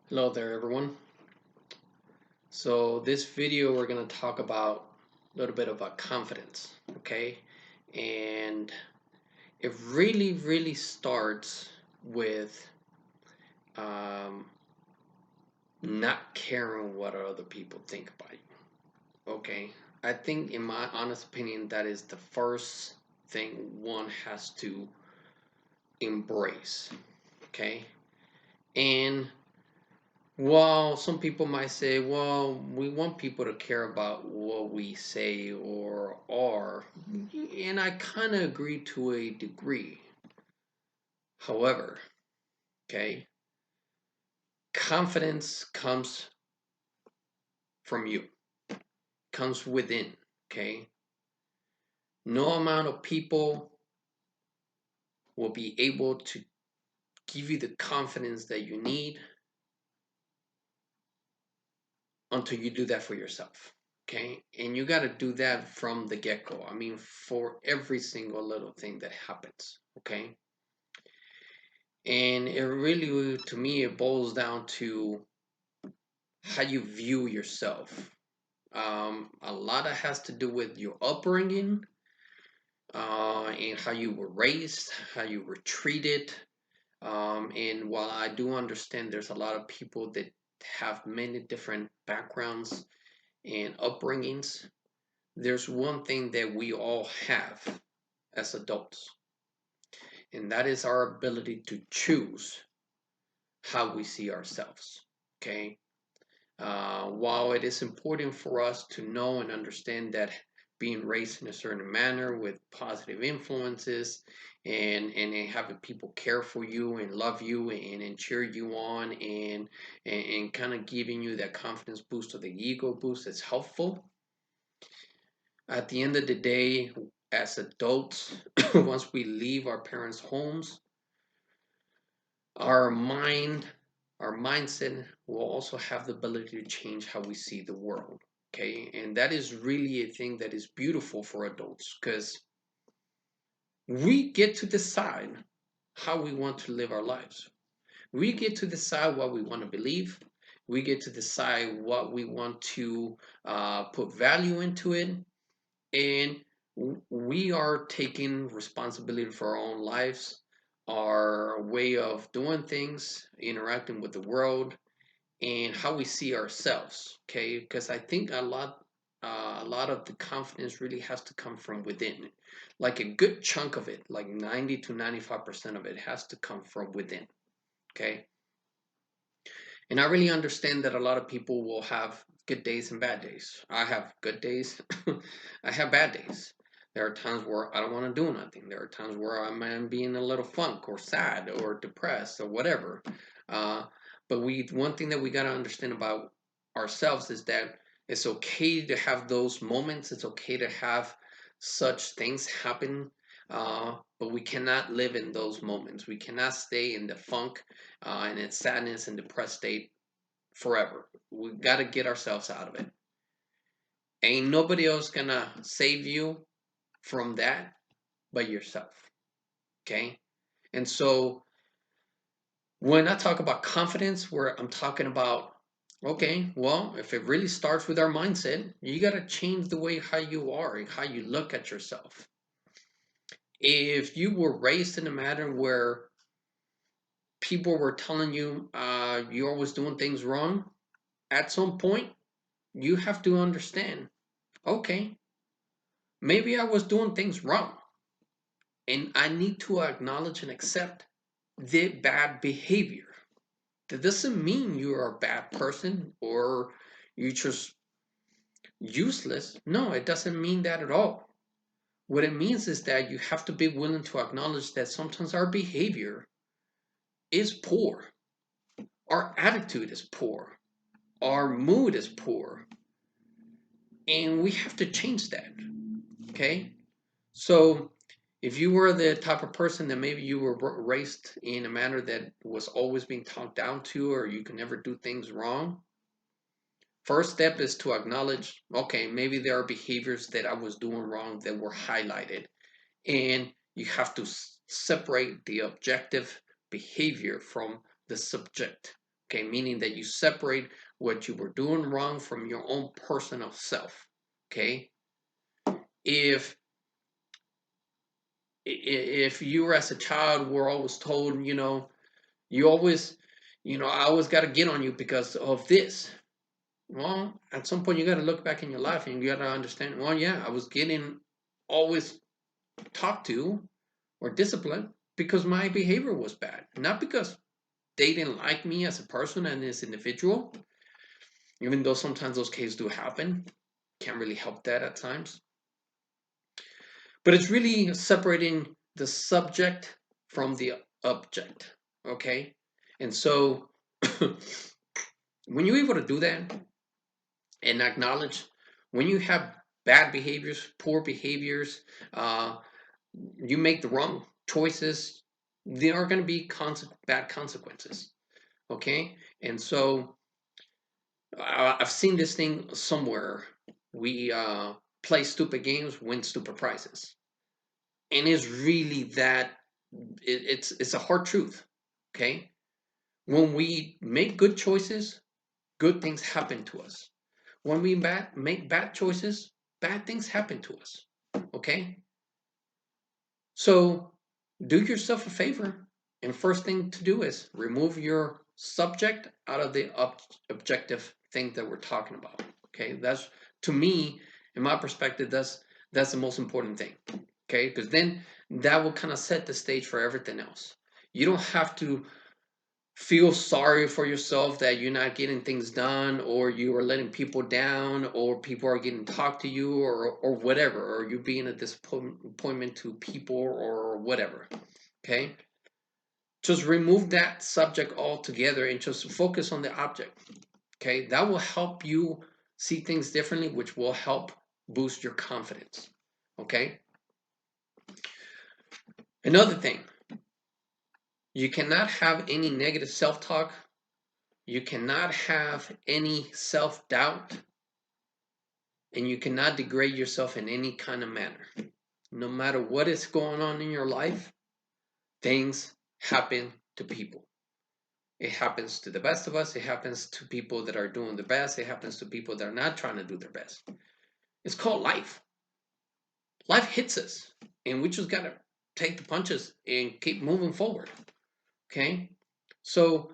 Hello there everyone. So this video we're going to talk about a little bit about confidence, okay? And it really starts with um, not caring what other people think about you, okay? I think in my honest opinion that is the first thing one has to embrace, okay? And well, some people might say, well, we want people to care about what we say or are, and I kind of agree to a degree. However, okay, confidence comes from you, comes within, okay? No amount of people will be able to give you the confidence that you need until you do that for yourself. Okay. And you got to do that from the get go. I mean, for every single little thing that happens. Okay. And it really, to me, it boils down to how you view yourself. A lot of has to do with your upbringing, and how you were raised, how you were treated. And while I do understand there's a lot of people that have many different backgrounds and upbringings, there's one thing that we all have as adults, and that is our ability to choose how we see ourselves. Okay. While it is important for us to know and understand that being raised in a certain manner with positive influences and having people care for you and love you and cheer you on and kind of giving you that confidence boost or the ego boost is helpful. At the end of the day, as adults, once we leave our parents' homes, our mind, our mindset will also have the ability to change how we see the world. Okay. And that is really a thing that is beautiful for adults because we get to decide how we want to live our lives. We get to decide what we want to believe. We get to decide what we want to put value into it. And we are taking responsibility for our own lives, our way of doing things, interacting with the world, and how we see ourselves. Okay, because I think a lot of the confidence really has to come from within. Like a good chunk of it, like 90 to 95% of it, has to come from within. Okay, and I really understand that a lot of people will have good days and bad days. I have good days, I have bad days. There are times where I don't want to do nothing. There are times where I'm being a little funk or sad or depressed or whatever. Uh, but one thing that we got to understand about ourselves is that it's okay to have those moments. It's okay to have such things happen. But we cannot live in those moments. We cannot stay in the funk and in sadness and depressed state forever. We got to get ourselves out of it. Ain't nobody else gonna save you from that but yourself. Okay. And so when I talk about confidence, where I'm talking about, okay, well, if it really starts with our mindset, you got to change the way how you are and how you look at yourself. If you were raised in a manner where people were telling you you're always doing things wrong, at some point, you have to understand, okay, maybe I was doing things wrong, and I need to acknowledge and accept the bad behavior. That doesn't mean you're a bad person or you're just useless. No, it doesn't mean that at all. What it means is that you have to be willing to acknowledge that sometimes our behavior is poor, our attitude is poor, our mood is poor, and we have to change that. Okay? So if you were the type of person that maybe you were raised in a manner that was always being talked down to, or you can never do things wrong, first step is to acknowledge, okay, maybe there are behaviors that I was doing wrong that were highlighted. And you have to separate the objective behavior from the subject Okay, meaning that you separate what you were doing wrong from your own personal self. Okay, if if you were as a child were always told, you always, I always got to get on you because of this. Well, at some point you got to look back in your life and you got to understand. Well, yeah, I was getting always talked to or disciplined because my behavior was bad, not because they didn't like me as a person and as an individual. Even though sometimes those cases do happen, can't really help that at times. But it's really separating the subject from the object. Okay, and so when you're able to do that and acknowledge when you have bad behaviors, poor behaviors, uh, you make the wrong choices, there are going to be bad consequences. Okay, and so I've seen this thing somewhere. We play stupid games, win stupid prizes, and it's really that. It's a hard truth. Okay, when we make good choices, good things happen to us. When we make bad choices, bad things happen to us. Okay, so do yourself a favor, and first thing to do is remove your subject out of the objective thing that we're talking about. Okay, that's, to me, in my perspective, that's the most important thing. Okay, because then that will kind of set the stage for everything else. You don't have to feel sorry for yourself that you're not getting things done, or you are letting people down, or people are getting talked to you, or whatever, or you being a disappointment to people or whatever. Okay, just remove that subject altogether and just focus on the object. Okay, that will help you see things differently, which will help boost your confidence. Okay, another thing, you cannot have any negative self-talk, you cannot have any self-doubt, and you cannot degrade yourself in any kind of manner. No matter what is going on in your life, things happen to people. It happens to the best of us. It happens to people that are doing the best. It happens to people that are not trying to do their best. It's called life. Life hits us, and we just got to take the punches and keep moving forward. Okay? So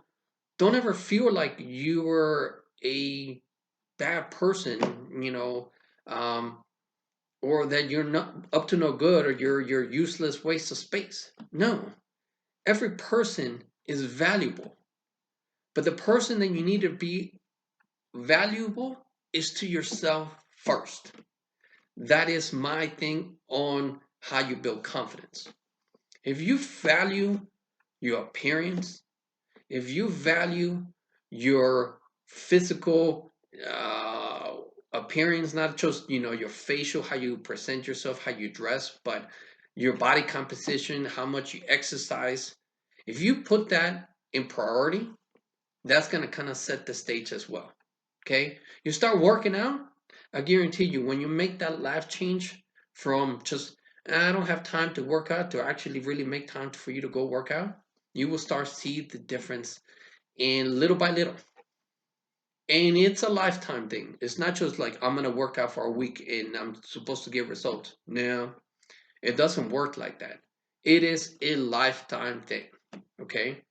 don't ever feel like you're a bad person, um, or that you're not up to no good, or you're useless waste of space. No, every person is valuable, but the person that you need to be valuable is to yourself first. That is my thing on how you build confidence. If you value your appearance, if you value your physical uh, appearance, not just your facial, how you present yourself, how you dress, but your body composition, how much you exercise, if you put that in priority, that's going to kind of set the stage as well. Okay, you start working out, I guarantee you, when you make that life change from just I don't have time to work out to actually really make time for you to go work out, you will start see the difference in little by little. And it's a lifetime thing. It's not just like I'm gonna work out for a week and I'm supposed to get results. No, it doesn't work like that. It is a lifetime thing. Okay.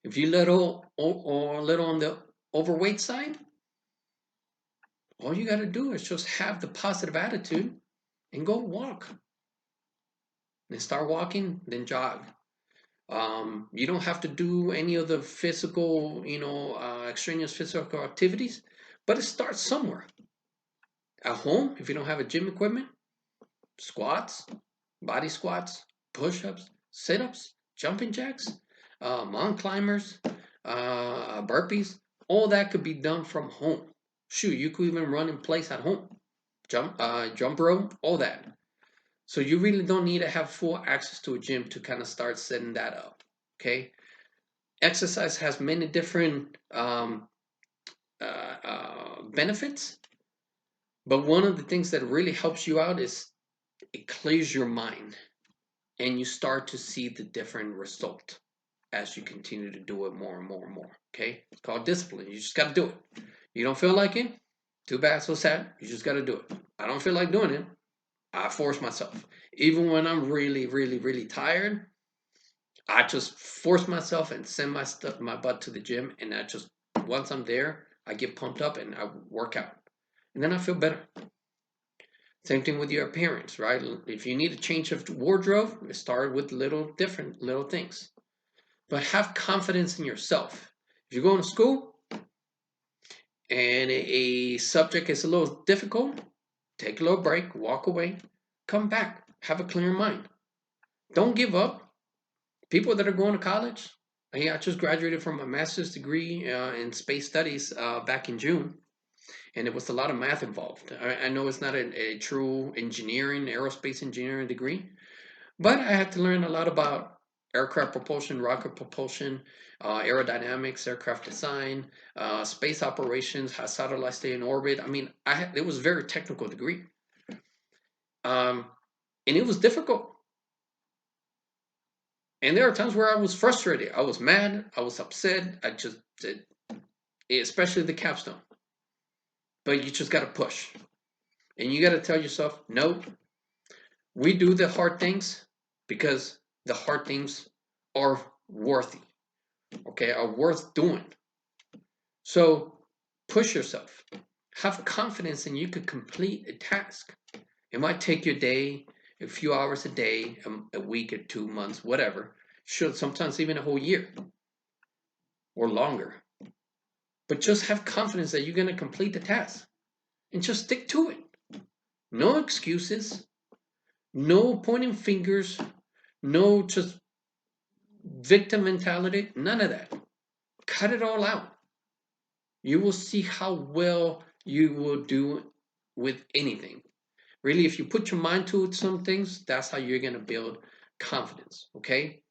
If you little or little on the overweight side, all you gotta do is just have the positive attitude and go walk. And start walking, then jog. You don't have to do any of the physical, extraneous physical activities, but it starts somewhere. At home, if you don't have a gym equipment, squats, body squats, push-ups, sit-ups, jumping jacks, mountain climbers, burpees, all that could be done from home. Shoot, you could even run in place at home. Jump rope, all that. So you really don't need to have full access to a gym to kind of start setting that up. Okay, exercise has many different benefits, but one of the things that really helps you out is it clears your mind and you start to see the different result. as you continue to do it more and more and more. Okay? It's called discipline. You just got to do it. You don't feel like it? Too bad, so sad. You just got to do it. I don't feel like doing it. I force myself. Even when I'm really, really, really tired, I just force myself and send my butt to the gym. And I just, once I'm there, I get pumped up and I work out. And then I feel better. Same thing with your appearance, right? If you need a change of wardrobe, start with different little things. But have confidence in yourself. If you're going to school and a subject is a little difficult, take a little break, walk away, come back, have a clear mind. Don't give up. People that are going to college, I just graduated from a master's degree in space studies back in June, and it was a lot of math involved. I know it's not a true engineering, aerospace engineering degree, but I had to learn a lot about aircraft propulsion, rocket propulsion, aerodynamics, aircraft design, space operations, how satellites stay in orbit. I mean, it was a very technical degree. And it was difficult. And there are times where I was frustrated. I was mad. I was upset. I just did, especially the capstone. But you just got to push. And you got to tell yourself, no, we do the hard things because the hard things are worthy, okay, are worth doing. So push yourself. Have confidence and you could complete a task. It might take you a day, a few hours a day, a week or 2 months, whatever. Should sometimes even a whole year or longer. But just have confidence that you're going to complete the task and just stick to it. No excuses, no pointing fingers, no just victim mentality, none of that. Cut it all out. You will see how well you will do with anything. Really, if you put your mind to some things, that's how you're going to build confidence, okay?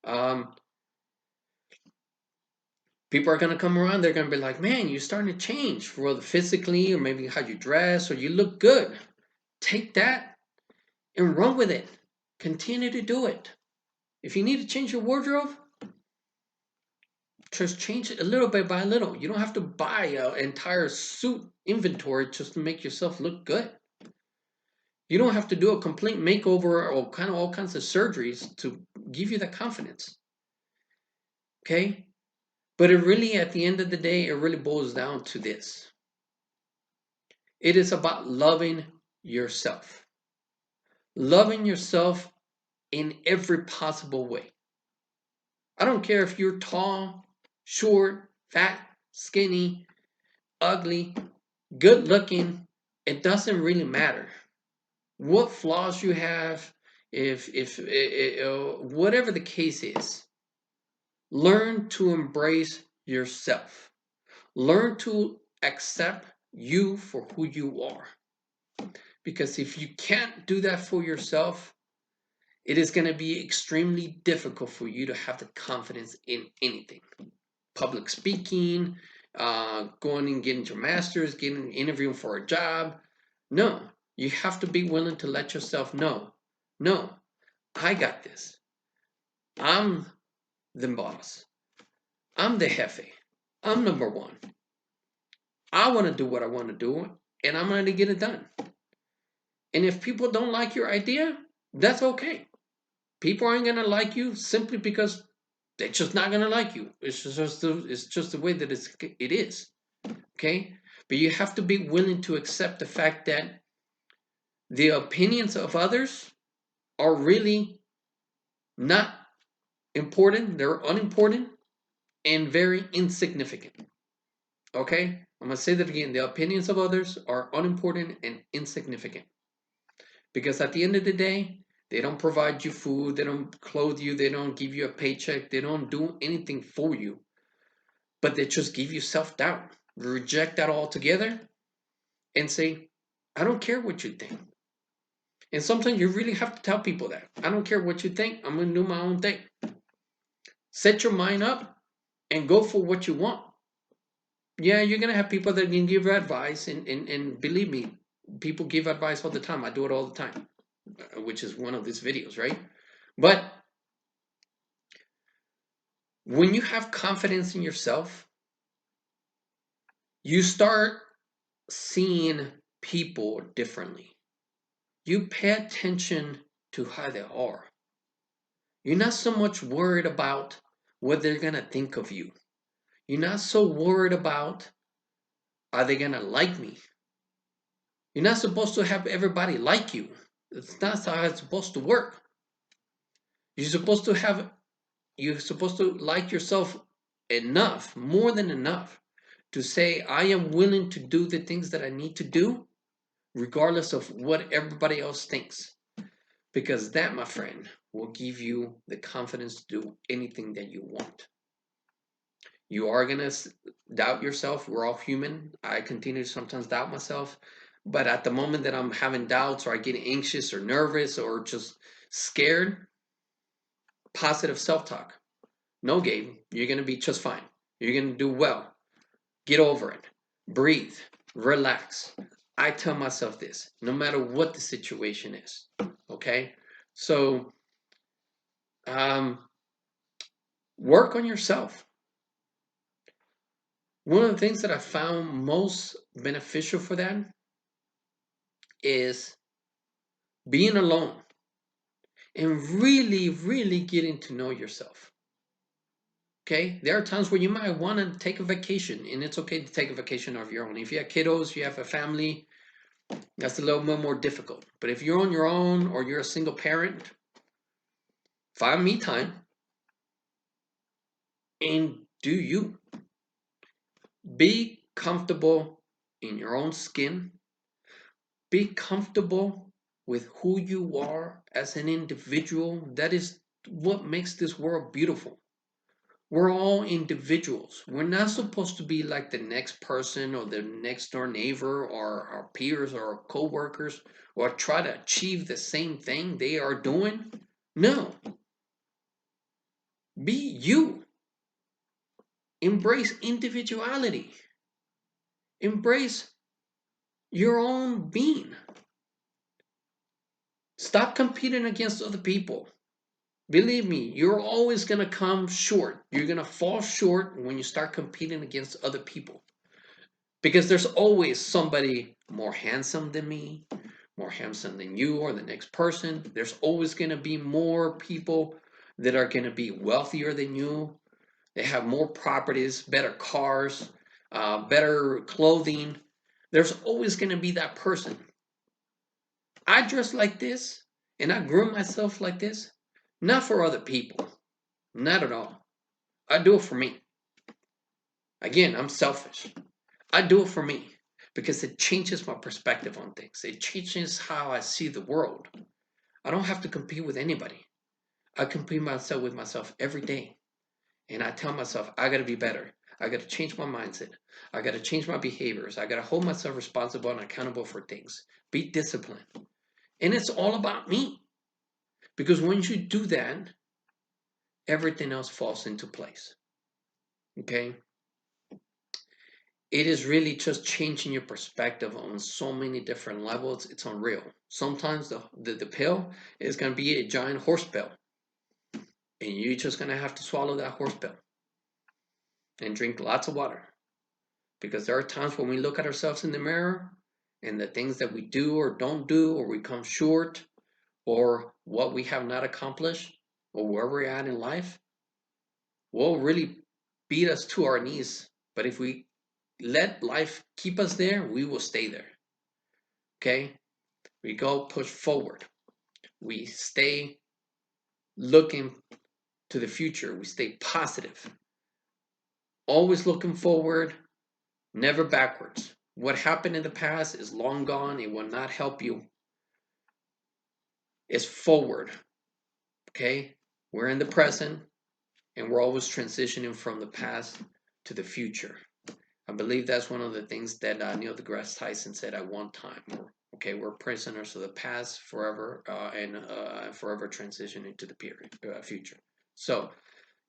Um, People are going to come around, they're going to be like, man, you're starting to change, whether physically or maybe how you dress or you look good. Take that and run with it. Continue to do it. If you need to change your wardrobe, just change it a little bit by little. You don't have to buy an entire suit inventory just to make yourself look good. You don't have to do a complete makeover or kind of all kinds of surgeries to give you that confidence. Okay? But it really, at the end of the day, it really boils down to this. It is about loving yourself. Loving yourself in every possible way. I don't care if you're tall, short, fat, skinny, ugly, good looking. It doesn't really matter. What flaws you have, if whatever the case is, learn to embrace yourself. Learn to accept you for who you are. Because if you can't do that for yourself, it is going to be extremely difficult for you to have the confidence in anything. Public speaking, going and getting your master's, getting interviewing for a job. No, you have to be willing to let yourself know, no, I got this. I'm the boss. I'm the jefe. I'm number one. I want to do what I want to do, and I'm going to get it done. And if people don't like your idea, that's okay. People aren't going to like you simply because they're just not going to like you. It's just the way that it is. Okay? But you have to be willing to accept the fact that the opinions of others are really not important. They're unimportant and very insignificant. Okay? I'm going to say that again. The opinions of others are unimportant and insignificant. Because at the end of the day, they don't provide you food, they don't clothe you, they don't give you a paycheck, they don't do anything for you. But they just give you self-doubt. Reject that altogether and say, I don't care what you think. And sometimes you really have to tell people that. I don't care what you think, I'm going to do my own thing. Set your mind up and go for what you want. Yeah, you're going to have people that can give you advice, and believe me, people give advice all the time. I do it all the time, which is one of these videos, right? But When you have confidence in yourself, you start seeing people differently. You pay attention to how they are. You're not so much worried about what they're going to think of you. You're not so worried about, are they going to like me? You're not supposed to have everybody like you. It's not how it's supposed to work. You're supposed to have, you're supposed to like yourself enough, more than enough, to say, I am willing to do the things that I need to do, regardless of what everybody else thinks. Because that, my friend, will give you the confidence to do anything that you want. You are going to doubt yourself. We're all human. I continue to sometimes doubt myself. But at the moment that I'm having doubts or I get anxious or nervous or just scared, positive self talk. No, Gabe, you're going to be just fine. You're going to do well. Get over it. Breathe. Relax. I tell myself this no matter what the situation is. Okay? So, um, work on yourself. One of the things that I found most beneficial for that is being alone and really, really getting to know yourself. Okay, there are times where you might want to take a vacation, and it's okay to take a vacation of your own. If you have kiddos, you have a family, that's a little bit more difficult. But if you're on your own or you're a single parent, find me time and do you. Be comfortable in your own skin. Be comfortable with who you are as an individual. That is what makes this world beautiful. We're all individuals. We're not supposed to be like the next person or the next door neighbor or our peers or our co-workers or try to achieve the same thing they are doing. No. Be you. Embrace individuality. Embrace your own being. Stop competing against other people. Believe me, you're always going to come short. You're going to fall short when you start competing against other people. Because there's always somebody more handsome than me, more handsome than you or the next person. There's always going to be more people that are going to be wealthier than you. They have more properties, better cars, better clothing. There's always going to be that person. I dress like this and I groom myself like this, not for other people. Not at all. I do it for me. Again, I'm selfish. I do it for me because it changes my perspective on things. It changes how I see the world. I don't have to compete with anybody. I compete myself with myself every day. And I tell myself, I got to be better. I got to change my mindset. I got to change my behaviors. I got to hold myself responsible and accountable for things. Be disciplined. And it's all about me. Because when you do that, everything else falls into place. Okay? It is really just changing your perspective on so many different levels. It's unreal. Sometimes the pill is going to be a giant horse pill. And you're just going to have to swallow that horse pill and drink lots of water. Because there are times when we look at ourselves in the mirror and the things that we do or don't do, or we come short, or what we have not accomplished, or where we're at in life, will really beat us to our knees. But if we let life keep us there, we will stay there. Okay? We go push forward. We stay looking to the future. We stay positive. Always looking forward, never backwards. What happened in the past is long gone. It will not help you. It's forward. Okay? We're in the present and we're always transitioning from the past to the future. I believe that's one of the things that Neil deGrasse Tyson said at one time. Okay, we're prisoners of the past forever and forever transitioning to the future. So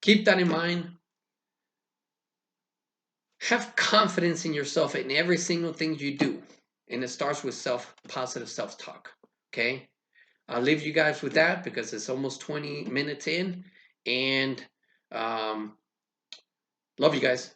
keep that in mind. Have confidence in yourself in every single thing you do. And it starts with positive self-talk. Okay? I'll leave you guys with that because it's almost 20 minutes in. And Love you guys.